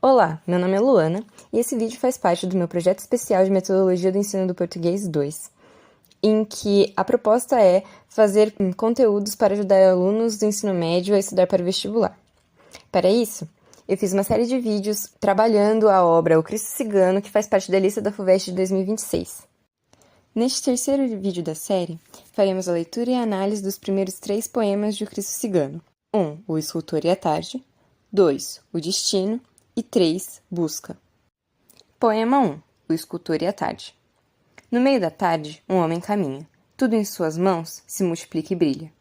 Olá, meu nome é Luana e esse vídeo faz parte do meu projeto especial de metodologia do ensino do português 2, em que a proposta é fazer conteúdos para ajudar alunos do ensino médio a estudar para o vestibular. Para isso, eu fiz uma série de vídeos trabalhando a obra O Cristo Cigano, que faz parte da lista da FUVEST de 2026. Neste terceiro vídeo da série, faremos a leitura e a análise dos primeiros 3 poemas de O Cristo Cigano. 1. O Escultor e a Tarde. 2. O Destino. E 3. Busca. Poema 1. O Escultor e a Tarde. No meio da tarde, um homem caminha. Tudo em suas mãos se multiplica e brilha.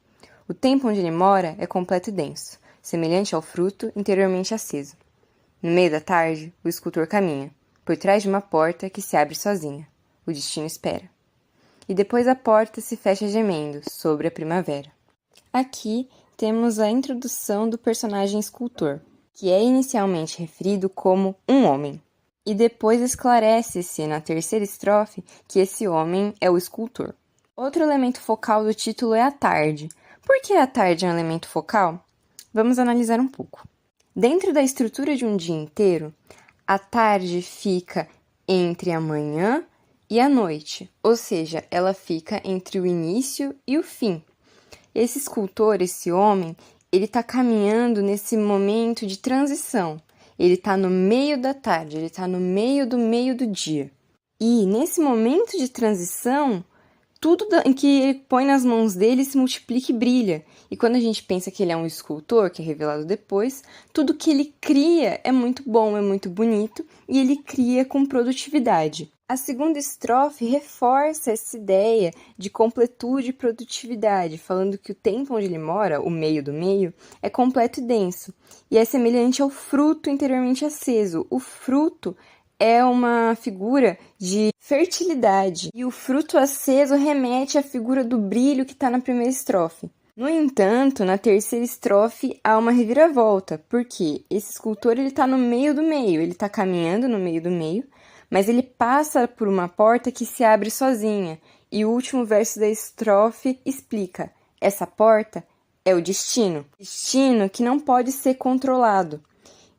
O tempo onde ele mora é completo e denso, semelhante ao fruto interiormente aceso. No meio da tarde, o escultor caminha, por trás de uma porta que se abre sozinha. O destino espera. E depois a porta se fecha gemendo sobre a primavera. Aqui temos a introdução do personagem escultor, que é inicialmente referido como um homem, e depois esclarece-se na terceira estrofe que esse homem é o escultor. Outro elemento focal do título é a tarde. Por que a tarde é um elemento focal? Vamos analisar um pouco. Dentro da estrutura de um dia inteiro, a tarde fica entre a manhã e a noite, ou seja, ela fica entre o início e o fim. Esse escultor, esse homem, ele está caminhando nesse momento de transição. Ele está no meio da tarde, ele está no meio do dia. E nesse momento de transição, tudo que ele põe nas mãos dele se multiplica e brilha. E quando a gente pensa que ele é um escultor, que é revelado depois, tudo que ele cria é muito bom, é muito bonito, e ele cria com produtividade. A segunda estrofe reforça essa ideia de completude e produtividade, falando que o tempo onde ele mora, o meio do meio, é completo e denso, e é semelhante ao fruto interiormente aceso. O fruto é uma figura de fertilidade, e o fruto aceso remete à figura do brilho que está na primeira estrofe. No entanto, na terceira estrofe há uma reviravolta, porque esse escultor está no meio do meio, ele está caminhando no meio do meio, mas ele passa por uma porta que se abre sozinha, e o último verso da estrofe explica: essa porta é o destino que não pode ser controlado.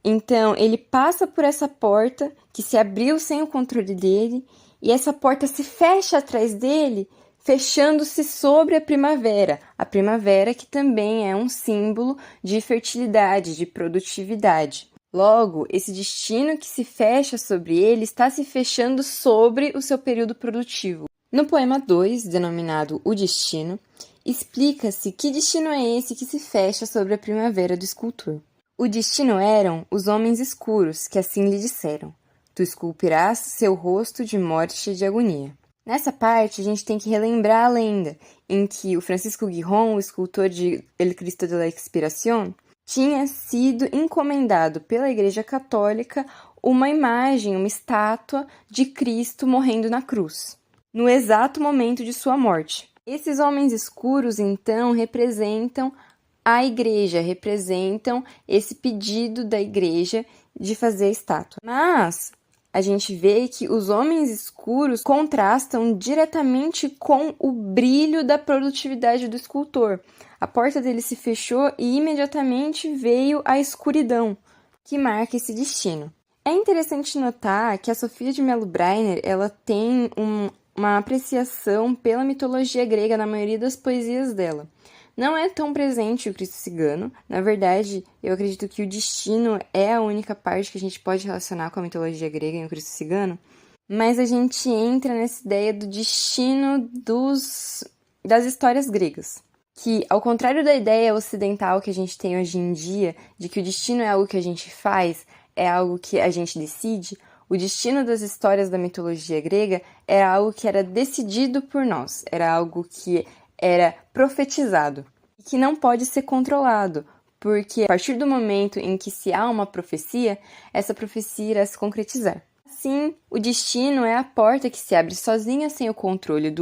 Então, ele passa por essa porta que se abriu sem o controle dele, e essa porta se fecha atrás dele, fechando-se sobre a primavera que também é um símbolo de fertilidade, de produtividade. Logo, esse destino que se fecha sobre ele está se fechando sobre o seu período produtivo. No poema 2, denominado O Destino, explica-se que destino é esse que se fecha sobre a primavera do escultor. O destino eram os homens escuros, que assim lhe disseram: tu esculpirás seu rosto de morte e de agonia. Nessa parte, a gente tem que relembrar a lenda, em que o Francisco Guirón, o escultor de El Cristo de la Expiración, tinha sido encomendado pela Igreja Católica uma imagem, uma estátua de Cristo morrendo na cruz, no exato momento de sua morte. Esses homens escuros, então, representam a Igreja, representam esse pedido da Igreja de fazer a estátua. Mas a gente vê que os homens escuros contrastam diretamente com o brilho da produtividade do escultor. A porta dele se fechou e imediatamente veio a escuridão, que marca esse destino. É interessante notar que a Sofia de Mello Breiner ela tem uma apreciação pela mitologia grega na maioria das poesias dela. Não é tão presente o Cristo Cigano. Na verdade, eu acredito que o destino é a única parte que a gente pode relacionar com a mitologia grega em O Cristo Cigano, mas a gente entra nessa ideia do destino das histórias gregas, que, ao contrário da ideia ocidental que a gente tem hoje em dia, de que o destino é algo que a gente faz, é algo que a gente decide, o destino das histórias da mitologia grega era algo que era decidido por nós, era algo que era profetizado e que não pode ser controlado, porque a partir do momento em que se há uma profecia, essa profecia irá se concretizar. Assim, o destino é a porta que se abre sozinha sem o controle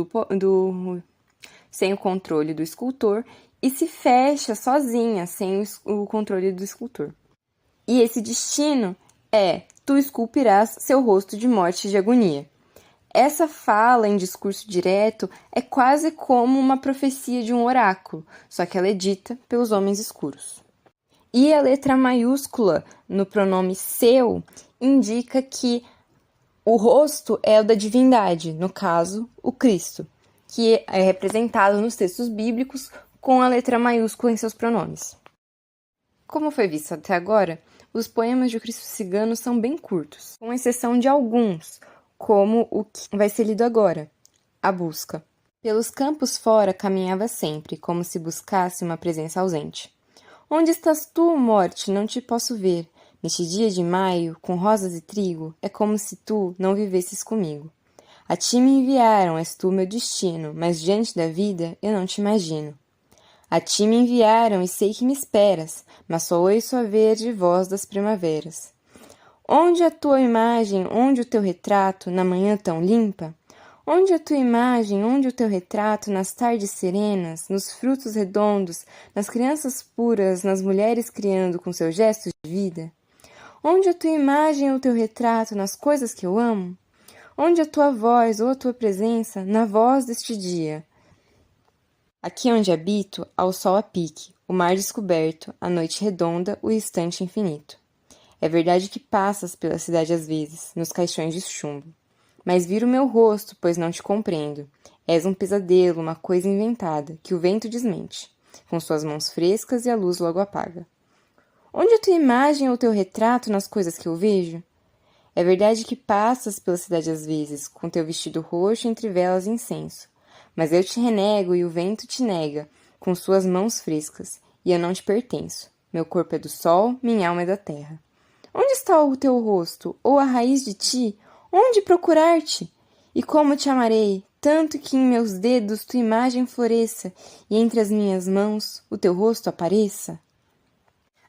sem o controle do escultor e se fecha sozinha sem o controle do escultor. E esse destino é: tu esculpirás seu rosto de morte e de agonia. Essa fala em discurso direto é quase como uma profecia de um oráculo, só que ela é dita pelos homens escuros. E a letra maiúscula no pronome seu indica que o rosto é o da divindade, no caso, o Cristo, que é representado nos textos bíblicos com a letra maiúscula em seus pronomes. Como foi visto até agora, os poemas de O Cristo Cigano são bem curtos, com exceção de alguns, como o que vai ser lido agora, A Busca. Pelos campos fora caminhava sempre, como se buscasse uma presença ausente. Onde estás tu, morte? Não te posso ver. Neste dia de maio, com rosas e trigo, é como se tu não vivesses comigo. A ti me enviaram, és tu meu destino, mas diante da vida eu não te imagino. A ti me enviaram e sei que me esperas, mas só ouço a verde voz das primaveras. Onde a tua imagem, onde o teu retrato, na manhã tão limpa? Onde a tua imagem, onde o teu retrato, nas tardes serenas, nos frutos redondos, nas crianças puras, nas mulheres criando com seus gestos de vida? Onde a tua imagem ou o teu retrato, nas coisas que eu amo? Onde a tua voz ou a tua presença, na voz deste dia? Aqui onde habito, há o sol a pique, o mar descoberto, a noite redonda, o instante infinito. É verdade que passas pela cidade às vezes, nos caixões de chumbo. Mas vira o meu rosto, pois não te compreendo. És um pesadelo, uma coisa inventada, que o vento desmente, com suas mãos frescas e a luz logo apaga. Onde a tua imagem ou teu retrato nas coisas que eu vejo? É verdade que passas pela cidade às vezes, com teu vestido roxo entre velas e incenso. Mas eu te renego e o vento te nega, com suas mãos frescas, e eu não te pertenço. Meu corpo é do sol, minha alma é da terra. Onde está o teu rosto, ou a raiz de ti? Onde procurar-te? E como te amarei, tanto que em meus dedos tua imagem floresça, e entre as minhas mãos o teu rosto apareça?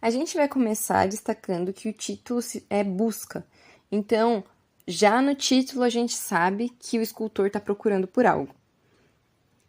A gente vai começar destacando que o título é Busca. Então, já no título a gente sabe que o escultor está procurando por algo.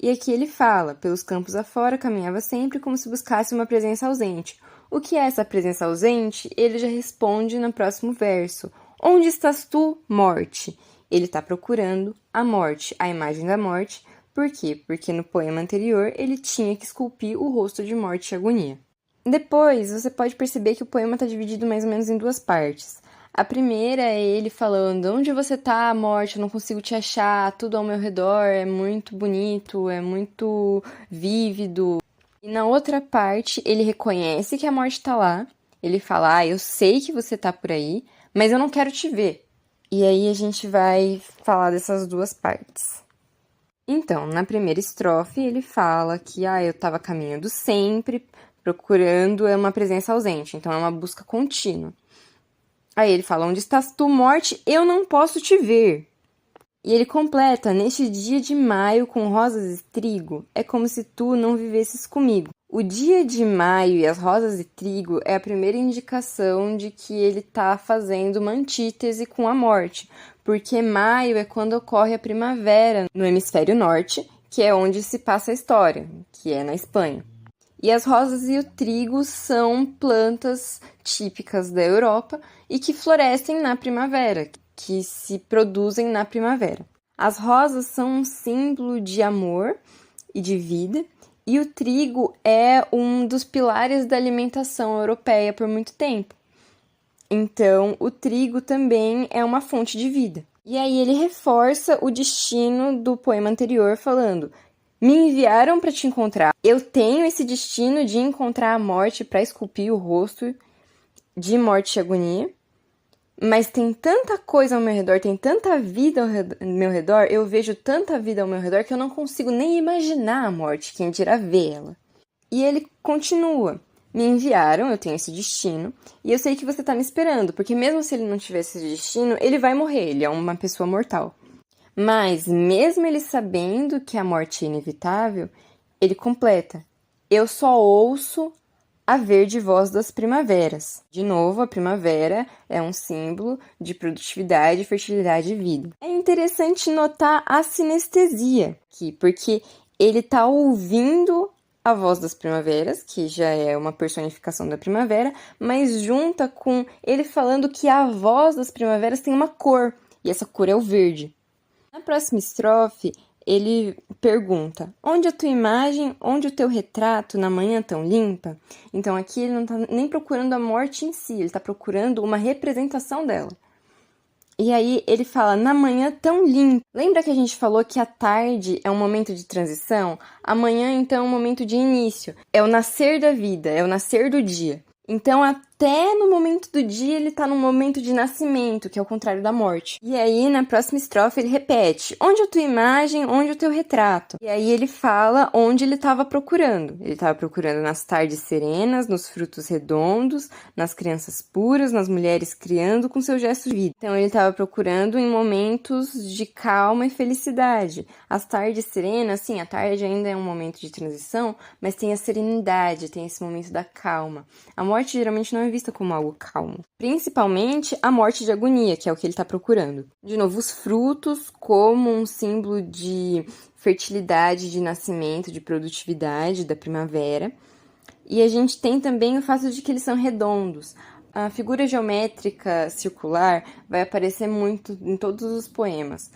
E aqui ele fala, pelos campos afora caminhava sempre como se buscasse uma presença ausente. O que é essa presença ausente? Ele já responde no próximo verso. Onde estás tu, morte? Ele está procurando a morte, a imagem da morte. Por quê? Porque no poema anterior ele tinha que esculpir o rosto de morte e agonia. Depois, você pode perceber que o poema está dividido mais ou menos em duas partes. A primeira é ele falando, onde você tá, morte, eu não consigo te achar, tudo ao meu redor é muito bonito, é muito vívido. E na outra parte, ele reconhece que a morte tá lá, ele fala, eu sei que você tá por aí, mas eu não quero te ver. E aí a gente vai falar dessas duas partes. Então, na primeira estrofe, ele fala que, eu tava caminhando sempre, procurando uma presença ausente, então é uma busca contínua. Aí ele fala, onde estás tu, morte? Eu não posso te ver. E ele completa, neste dia de maio com rosas e trigo, é como se tu não vivesses comigo. O dia de maio e as rosas e trigo é a primeira indicação de que ele está fazendo uma antítese com a morte, porque maio é quando ocorre a primavera no hemisfério norte, que é onde se passa a história, que é na Espanha. E as rosas e o trigo são plantas típicas da Europa e que florescem na primavera, que se produzem na primavera. As rosas são um símbolo de amor e de vida, e o trigo é um dos pilares da alimentação europeia por muito tempo. Então, o trigo também é uma fonte de vida. E aí ele reforça o destino do poema anterior falando: me enviaram para te encontrar. Eu tenho esse destino de encontrar a morte para esculpir o rosto de morte e agonia. Mas tem tanta coisa ao meu redor, tem tanta vida ao meu redor, eu vejo tanta vida ao meu redor que eu não consigo nem imaginar a morte, quem dirá ver ela. E ele continua. Me enviaram, eu tenho esse destino, e eu sei que você tá me esperando, porque mesmo se ele não tivesse esse destino, ele vai morrer, ele é uma pessoa mortal. Mas, mesmo ele sabendo que a morte é inevitável, ele completa: eu só ouço a verde voz das primaveras. De novo, a primavera é um símbolo de produtividade, fertilidade e vida. É interessante notar a sinestesia aqui, porque ele está ouvindo a voz das primaveras, que já é uma personificação da primavera, mas junta com ele falando que a voz das primaveras tem uma cor, e essa cor é o verde. Na próxima estrofe, ele pergunta: onde a tua imagem, onde o teu retrato na manhã tão limpa? Então aqui ele não está nem procurando a morte em si, ele está procurando uma representação dela. E aí ele fala, na manhã tão limpa. Lembra que a gente falou que a tarde é um momento de transição? A manhã, então, é um momento de início. É o nascer da vida, é o nascer do dia. Então, até no momento do dia, ele tá num momento de nascimento, que é o contrário da morte. E aí, na próxima estrofe, ele repete: onde a tua imagem, onde o teu retrato? E aí ele fala onde ele estava procurando. Ele estava procurando nas tardes serenas, nos frutos redondos, nas crianças puras, nas mulheres criando com seu gesto de vida. Então, ele estava procurando em momentos de calma e felicidade. As tardes serenas, sim, a tarde ainda é um momento de transição, mas tem a serenidade, tem esse momento da calma. A morte geralmente não é vista como algo calmo. Principalmente a morte de agonia, que é o que ele está procurando. De novo, os frutos como um símbolo de fertilidade, de nascimento, de produtividade da primavera. E a gente tem também o fato de que eles são redondos. A figura geométrica circular vai aparecer muito em todos os poemas,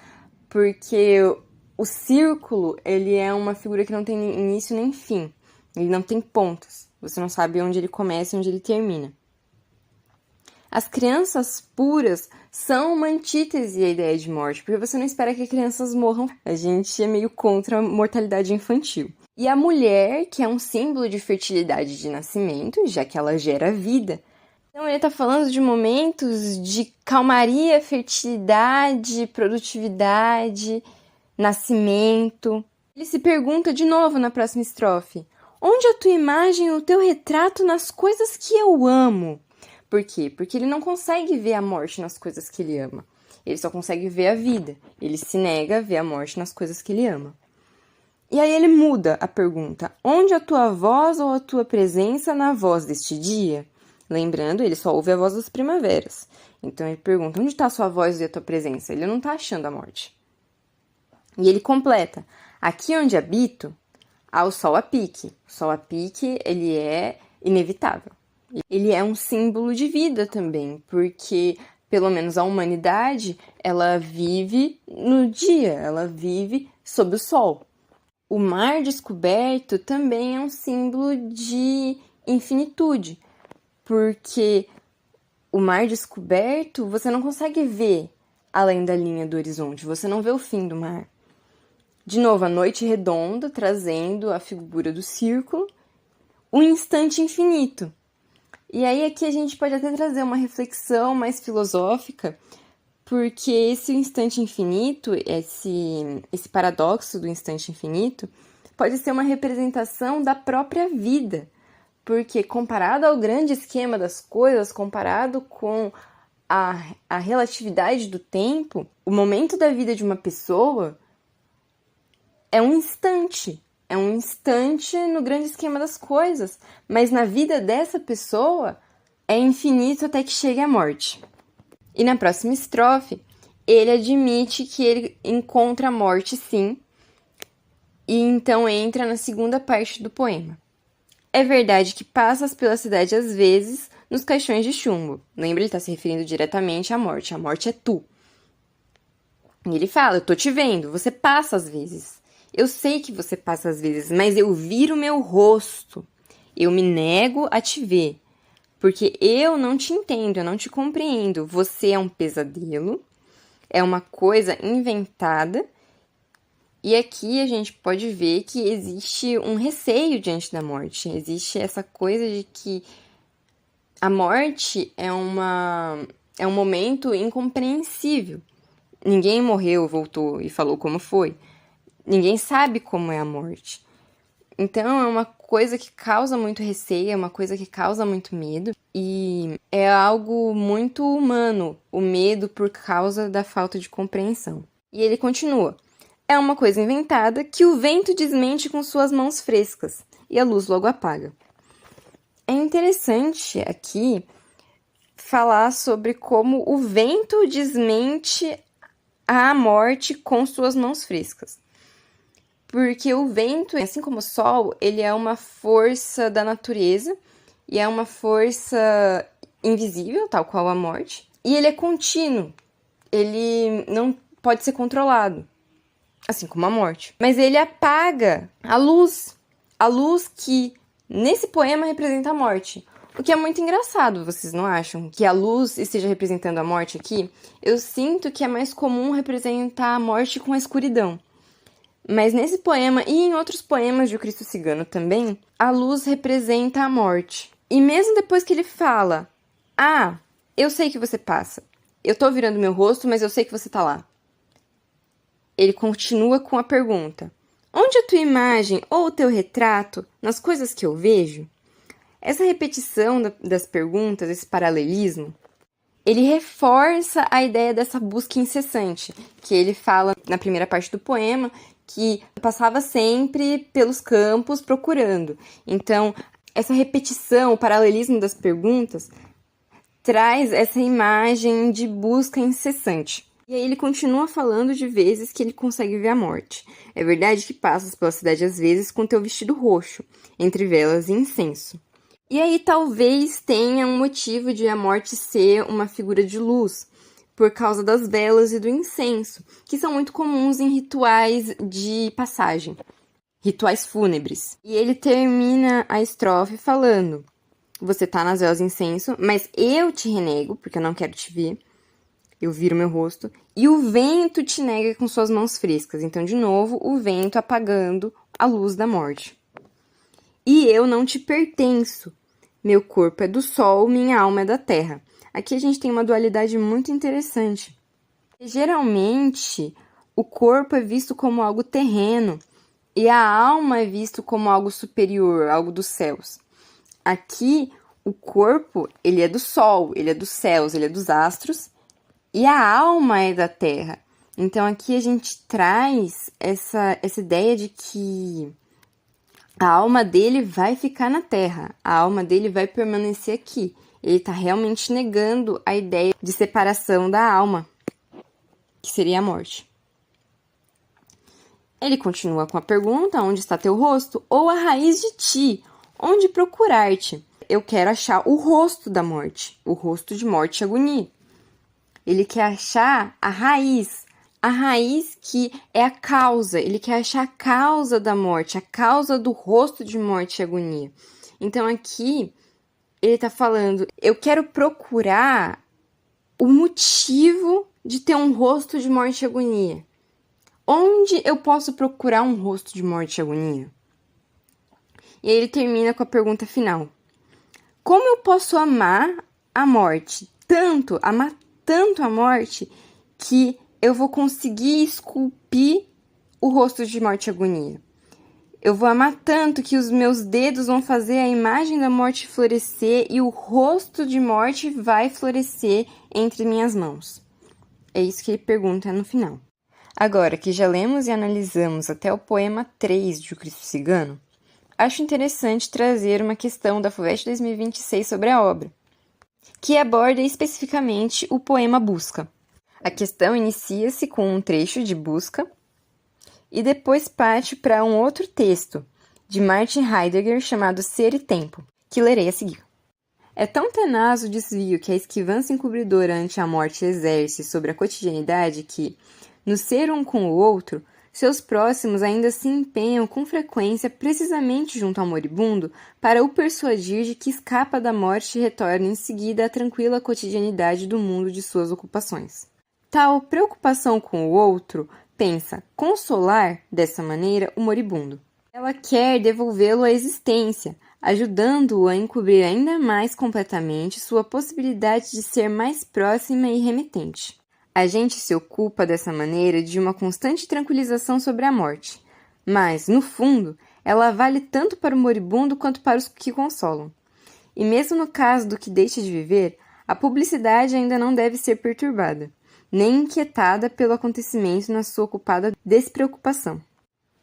porque o círculo, ele é uma figura que não tem início nem fim. Ele não tem pontos. Você não sabe onde ele começa e onde ele termina. As crianças puras são uma antítese à ideia de morte, porque você não espera que crianças morram. A gente é meio contra a mortalidade infantil. E a mulher, que é um símbolo de fertilidade de nascimento, já que ela gera vida. Então ele está falando de momentos de calmaria, fertilidade, produtividade, nascimento. Ele se pergunta de novo na próxima estrofe: onde a tua imagem, o teu retrato nas coisas que eu amo? Por quê? Porque ele não consegue ver a morte nas coisas que ele ama. Ele só consegue ver a vida. Ele se nega a ver a morte nas coisas que ele ama. E aí ele muda a pergunta: onde a tua voz ou a tua presença na voz deste dia? Lembrando, ele só ouve a voz das primaveras. Então ele pergunta: onde está a sua voz e a tua presença? Ele não está achando a morte. E ele completa: aqui onde habito, há o sol a pique. O sol a pique, ele é inevitável. Ele é um símbolo de vida também, porque, pelo menos a humanidade, ela vive no dia, ela vive sob o sol. O mar descoberto também é um símbolo de infinitude, porque o mar descoberto você não consegue ver além da linha do horizonte, você não vê o fim do mar. De novo, a noite redonda trazendo a figura do círculo, o instante infinito. E aí aqui a gente pode até trazer uma reflexão mais filosófica, porque esse instante infinito, esse paradoxo do instante infinito, pode ser uma representação da própria vida. Porque comparado ao grande esquema das coisas, comparado com a relatividade do tempo, o momento da vida de uma pessoa é um instante. É um instante no grande esquema das coisas. Mas na vida dessa pessoa é infinito até que chegue a morte. E na próxima estrofe, ele admite que ele encontra a morte sim. E então entra na segunda parte do poema. É verdade que passas pela cidade às vezes nos caixões de chumbo. Lembra, ele está se referindo diretamente à morte. A morte é tu. E ele fala: eu tô te vendo, você passa às vezes. Eu sei que você passa às vezes, mas eu viro meu rosto. Eu me nego a te ver, porque eu não te entendo, eu não te compreendo. Você é um pesadelo, é uma coisa inventada. E aqui a gente pode ver que existe um receio diante da morte. Existe essa coisa de que a morte é um momento incompreensível. Ninguém morreu, voltou e falou como foi. Ninguém sabe como é a morte. Então, é uma coisa que causa muito receio, é uma coisa que causa muito medo. E é algo muito humano, o medo por causa da falta de compreensão. E ele continua: é uma coisa inventada que o vento desmente com suas mãos frescas e a luz logo apaga. É interessante aqui falar sobre como o vento desmente a morte com suas mãos frescas. Porque o vento, assim como o sol, ele é uma força da natureza e é uma força invisível, tal qual a morte. E ele é contínuo, ele não pode ser controlado. assim como a morte. Mas ele apaga a luz que nesse poema representa a morte. O que é muito engraçado, vocês não acham? Que a luz esteja representando a morte aqui? Eu sinto que é mais comum representar a morte com a escuridão. Mas nesse poema e em outros poemas de O Cristo Cigano também, a luz representa a morte. E mesmo depois que ele fala, eu sei que você passa. Eu tô virando meu rosto, mas eu sei que você tá lá. Ele continua com a pergunta: onde a tua imagem ou o teu retrato nas coisas que eu vejo? Essa repetição das perguntas, esse paralelismo, ele reforça a ideia dessa busca incessante, que ele fala na primeira parte do poema, que passava sempre pelos campos procurando. Então, essa repetição, o paralelismo das perguntas, traz essa imagem de busca incessante. E aí ele continua falando de vezes que ele consegue ver a morte. É verdade que passas pela cidade às vezes com teu vestido roxo, entre velas e incenso. E aí talvez tenha um motivo de a morte ser uma figura de luz, por causa das velas e do incenso, que são muito comuns em rituais de passagem, rituais fúnebres. E ele termina a estrofe falando: você tá nas velas e incenso, mas eu te renego, porque eu não quero te ver. Eu viro meu rosto, e o vento te nega com suas mãos frescas. Então, de novo, o vento apagando a luz da morte. E eu não te pertenço. Meu corpo é do sol, minha alma é da terra. Aqui a gente tem uma dualidade muito interessante. Geralmente, o corpo é visto como algo terreno, e a alma é visto como algo superior, algo dos céus. Aqui, o corpo, ele é do sol, ele é dos céus, ele é dos astros, e a alma é da terra. Então, aqui a gente traz essa ideia de que a alma dele vai ficar na terra, a alma dele vai permanecer aqui. Ele está realmente negando a ideia de separação da alma, que seria a morte. Ele continua com a pergunta: onde está teu rosto? Ou a raiz de ti, onde procurar-te? Eu quero achar o rosto da morte, o rosto de morte e agonia. Ele quer achar a raiz que é a causa. Ele quer achar a causa da morte, a causa do rosto de morte e agonia. Então aqui ele está falando: eu quero procurar o motivo de ter um rosto de morte e agonia. Onde eu posso procurar um rosto de morte e agonia? E aí ele termina com a pergunta final: como eu posso amar a morte? Amar tanto a morte, que eu vou conseguir esculpir o rosto de morte e agonia. Eu vou amar tanto que os meus dedos vão fazer a imagem da morte florescer e o rosto de morte vai florescer entre minhas mãos. É isso que ele pergunta no final. Agora que já lemos e analisamos até o poema 3 de O Cristo Cigano, acho interessante trazer uma questão da FUVEST 2026 sobre a obra, que aborda especificamente o poema Busca. A questão inicia-se com um trecho de Busca e depois parte para um outro texto de Martin Heidegger chamado Ser e Tempo, que lerei a seguir. É tão tenaz o desvio que a esquivança encobridora ante a morte exerce sobre a cotidianidade que, no ser um com o outro, seus próximos ainda se empenham com frequência precisamente junto ao moribundo para o persuadir de que escapa da morte e retorna em seguida à tranquila cotidianidade do mundo de suas ocupações. Tal preocupação com o outro pensa consolar, dessa maneira, o moribundo. Ela quer devolvê-lo à existência, ajudando-o a encobrir ainda mais completamente sua possibilidade de ser mais próxima e remetente. A gente se ocupa dessa maneira de uma constante tranquilização sobre a morte, mas, no fundo, ela vale tanto para o moribundo quanto para os que consolam. E mesmo no caso do que deixa de viver, a publicidade ainda não deve ser perturbada, nem inquietada pelo acontecimento na sua ocupada despreocupação.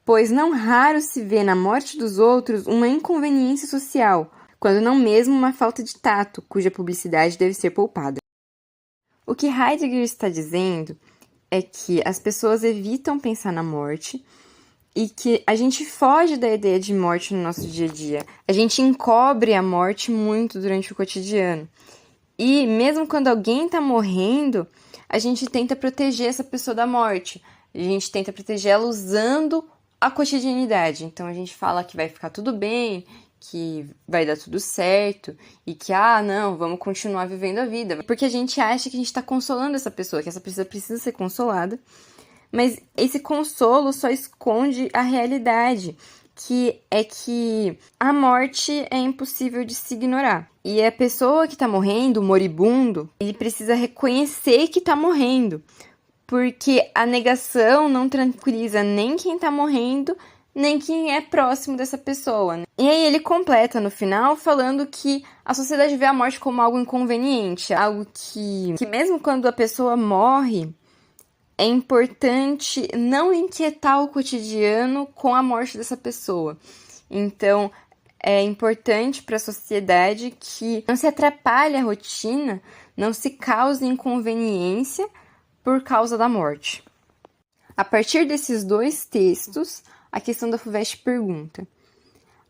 Pois não raro se vê na morte dos outros uma inconveniência social, quando não mesmo uma falta de tato, cuja publicidade deve ser poupada. O que Heidegger está dizendo é que as pessoas evitam pensar na morte e que a gente foge da ideia de morte no nosso dia a dia. A gente encobre a morte muito durante o cotidiano. E mesmo quando alguém está morrendo, a gente tenta proteger essa pessoa da morte. A gente tenta proteger ela usando a cotidianidade. Então, a gente fala que vai ficar tudo bem, que vai dar tudo certo e que, não, vamos continuar vivendo a vida. Porque a gente acha que a gente tá consolando essa pessoa, que essa pessoa precisa ser consolada. Mas esse consolo só esconde a realidade, que é que a morte é impossível de se ignorar. E a pessoa que tá morrendo, o moribundo, ele precisa reconhecer que tá morrendo. Porque a negação não tranquiliza nem quem tá morrendo, nem quem é próximo dessa pessoa. E aí ele completa no final falando que a sociedade vê a morte como algo inconveniente, algo que mesmo quando a pessoa morre, é importante não inquietar o cotidiano com a morte dessa pessoa. Então, é importante para a sociedade que não se atrapalhe a rotina, não se cause inconveniência por causa da morte. A partir desses dois textos, a questão da FUVEST pergunta: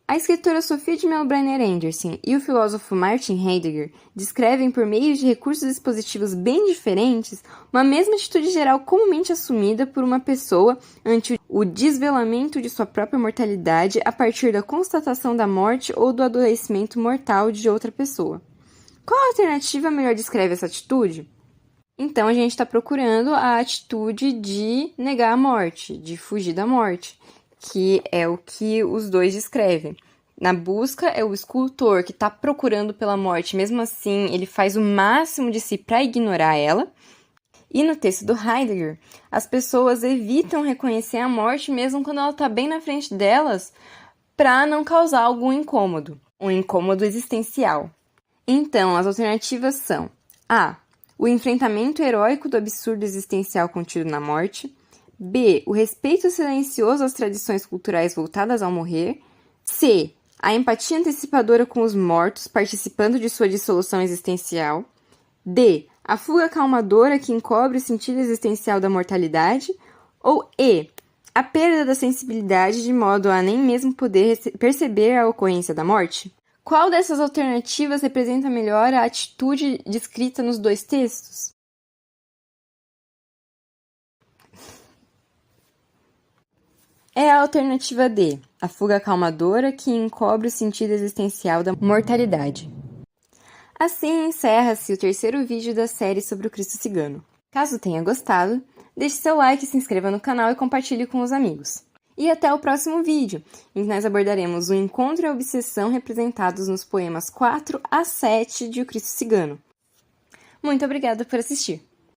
a escritora Sofia de Melbrenner Anderson e o filósofo Martin Heidegger descrevem, por meio de recursos expositivos bem diferentes, uma mesma atitude geral comumente assumida por uma pessoa ante o desvelamento de sua própria mortalidade a partir da constatação da morte ou do adoecimento mortal de outra pessoa. Qual alternativa melhor descreve essa atitude? Então, a gente está procurando a atitude de negar a morte, de fugir da morte, que é o que os dois descrevem. Na busca, é o escultor que está procurando pela morte, mesmo assim, ele faz o máximo de si para ignorar ela. E no texto do Heidegger, as pessoas evitam reconhecer a morte mesmo quando ela está bem na frente delas, para não causar algum incômodo, um incômodo existencial. Então, as alternativas são: A. O enfrentamento heróico do absurdo existencial contido na morte. B. O respeito silencioso às tradições culturais voltadas ao morrer. C. A empatia antecipadora com os mortos, participando de sua dissolução existencial. D. A fuga calmadora que encobre o sentido existencial da mortalidade. Ou E. A perda da sensibilidade de modo a nem mesmo poder perceber a ocorrência da morte. Qual dessas alternativas representa melhor a atitude descrita nos dois textos? É a alternativa D, a fuga calmadora que encobre o sentido existencial da mortalidade. Assim encerra-se o terceiro vídeo da série sobre o Cristo Cigano. Caso tenha gostado, deixe seu like, se inscreva no canal e compartilhe com os amigos. E até o próximo vídeo, em que nós abordaremos o encontro e a obsessão representados nos poemas 4 a 7 de O Cristo Cigano. Muito obrigada por assistir!